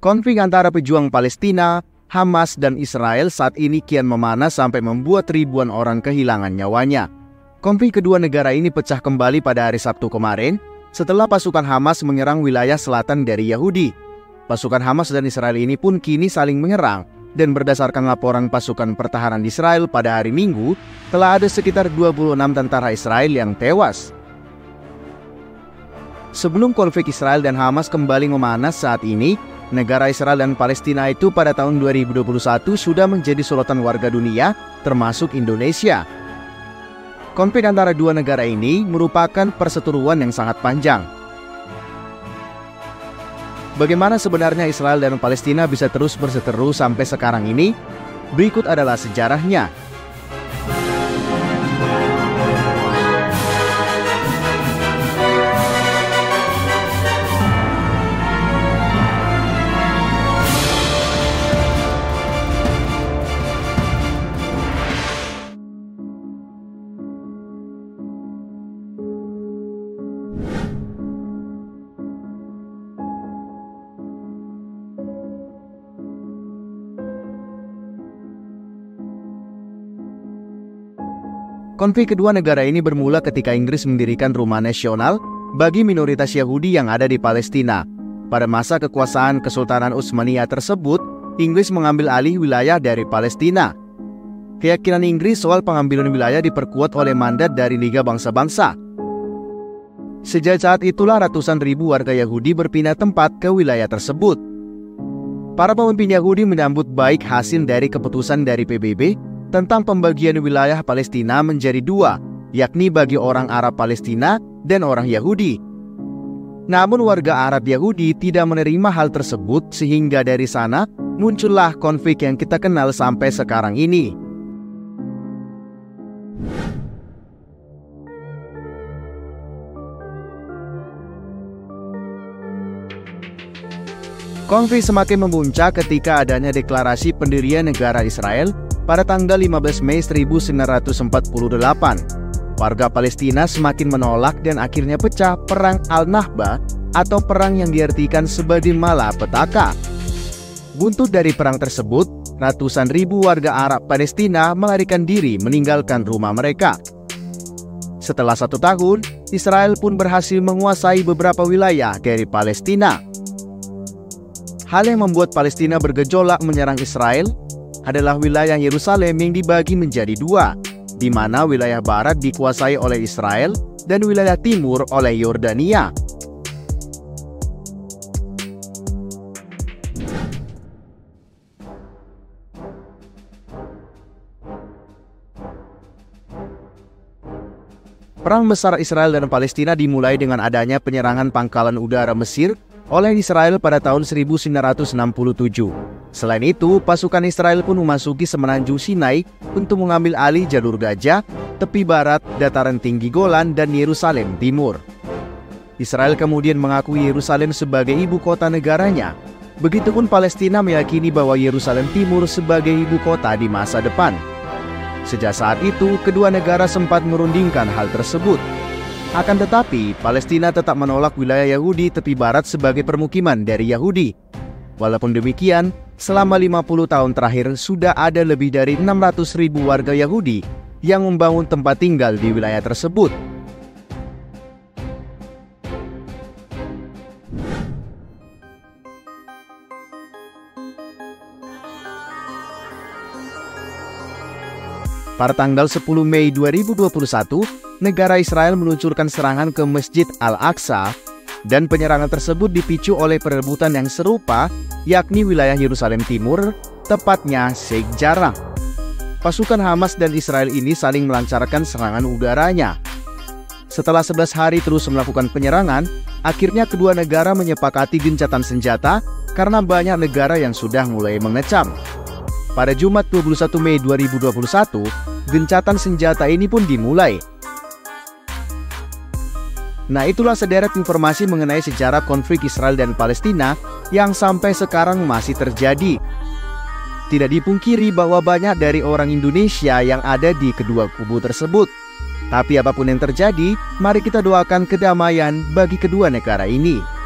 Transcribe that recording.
Konflik antara pejuang Palestina, Hamas, dan Israel saat ini kian memanas sampai membuat ribuan orang kehilangan nyawanya. Konflik kedua negara ini pecah kembali pada hari Sabtu kemarin setelah pasukan Hamas menyerang wilayah selatan dari Yahudi. Pasukan Hamas dan Israel ini pun kini saling menyerang, dan berdasarkan laporan pasukan pertahanan Israel pada hari Minggu, telah ada sekitar 26 tentara Israel yang tewas. Sebelum konflik Israel dan Hamas kembali memanas saat ini, negara Israel dan Palestina itu pada tahun 2021 sudah menjadi sorotan warga dunia, termasuk Indonesia. Konflik antara dua negara ini merupakan perseteruan yang sangat panjang. Bagaimana sebenarnya Israel dan Palestina bisa terus berseteru sampai sekarang ini? Berikut adalah sejarahnya. Konflik kedua negara ini bermula ketika Inggris mendirikan rumah nasional bagi minoritas Yahudi yang ada di Palestina. Pada masa kekuasaan Kesultanan Utsmaniyah tersebut, Inggris mengambil alih wilayah dari Palestina. Keyakinan Inggris soal pengambilan wilayah diperkuat oleh mandat dari Liga Bangsa-Bangsa. Sejak saat itulah ratusan ribu warga Yahudi berpindah tempat ke wilayah tersebut. Para pemimpin Yahudi menyambut baik hasil dari keputusan dari PBB tentang pembagian wilayah Palestina menjadi dua, yakni bagi orang Arab Palestina dan orang Yahudi. Namun warga Arab Yahudi tidak menerima hal tersebut sehingga dari sana muncullah konflik yang kita kenal sampai sekarang ini. Konflik semakin memuncak ketika adanya deklarasi pendirian negara Israel pada tanggal 15 Mei 1948. Warga Palestina semakin menolak dan akhirnya pecah Perang Al-Nakba atau perang yang diartikan sebagai malapetaka. Buntut dari perang tersebut, ratusan ribu warga Arab Palestina melarikan diri meninggalkan rumah mereka. Setelah 1 tahun, Israel pun berhasil menguasai beberapa wilayah dari Palestina. Hal yang membuat Palestina bergejolak menyerang Israel adalah wilayah Yerusalem yang dibagi menjadi dua, di mana wilayah barat dikuasai oleh Israel dan wilayah timur oleh Yordania. Perang besar Israel dan Palestina dimulai dengan adanya penyerangan pangkalan udara Mesir oleh Israel pada tahun 1967. Selain itu, pasukan Israel pun memasuki semenanjung Sinai untuk mengambil alih jalur Gaza, tepi barat, dataran tinggi Golan, dan Yerusalem Timur. Israel kemudian mengakui Yerusalem sebagai ibu kota negaranya. Begitupun Palestina meyakini bahwa Yerusalem Timur sebagai ibu kota di masa depan. Sejak saat itu, kedua negara sempat merundingkan hal tersebut. Akan tetapi, Palestina tetap menolak wilayah Yahudi tepi barat sebagai permukiman dari Yahudi. Walaupun demikian, selama 50 tahun terakhir sudah ada lebih dari 600.000 warga Yahudi yang membangun tempat tinggal di wilayah tersebut. Pada tanggal 10 Mei 2021, negara Israel meluncurkan serangan ke Masjid Al-Aqsa, dan penyerangan tersebut dipicu oleh perebutan yang serupa, yakni wilayah Yerusalem Timur, tepatnya Sheikh Jarrah. Pasukan Hamas dan Israel ini saling melancarkan serangan udaranya. Setelah 11 hari terus melakukan penyerangan, akhirnya kedua negara menyepakati gencatan senjata karena banyak negara yang sudah mulai mengecam. Pada Jumat 21 Mei 2021, gencatan senjata ini pun dimulai. Nah, itulah sederet informasi mengenai sejarah konflik Israel dan Palestina yang sampai sekarang masih terjadi. Tidak dipungkiri bahwa banyak dari orang Indonesia yang ada di kedua kubu tersebut. Tapi apapun yang terjadi, mari kita doakan kedamaian bagi kedua negara ini.